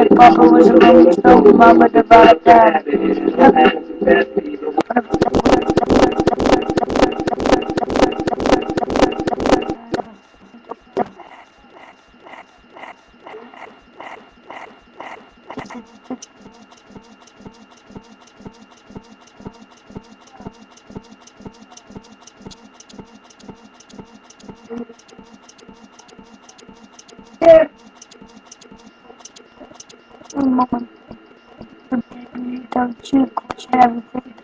The Papa was a man so Mama about that. Don't you question everything?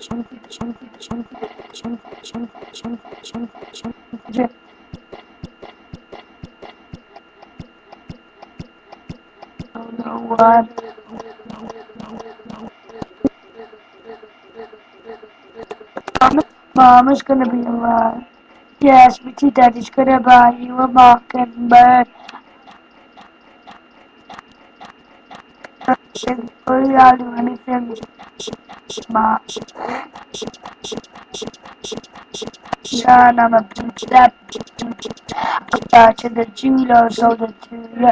Don't know what. Mama's gonna be alive. Yes, but your daddy's gonna buy you a mockingbird. I'll do anything. Mom. Son, I'm a bitch. That to the jeweler sold it to you.